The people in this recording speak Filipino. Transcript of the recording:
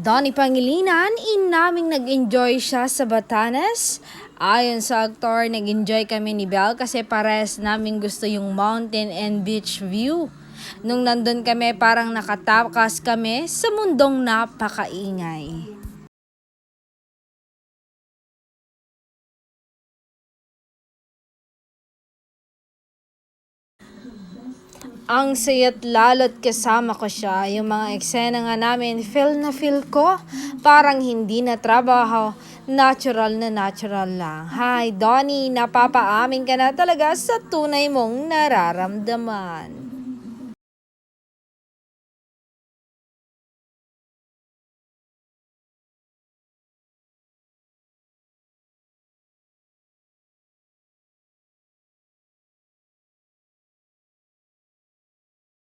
Donnie Pangilinan, inaming nag-enjoy siya sa Batanes. Ayon sa aktor, nag-enjoy kami ni Belle kasi pares namin gusto yung mountain and beach view. Nung nandun kami, parang nakatakas kami sa mundong napakaingay. Ang saya't lalo't kasama ko siya. Yung mga eksena nga namin, feel na feel ko. Parang hindi na trabaho. Natural lang. Hi, Donnie, napapaamin ka na talaga sa tunay mong nararamdaman.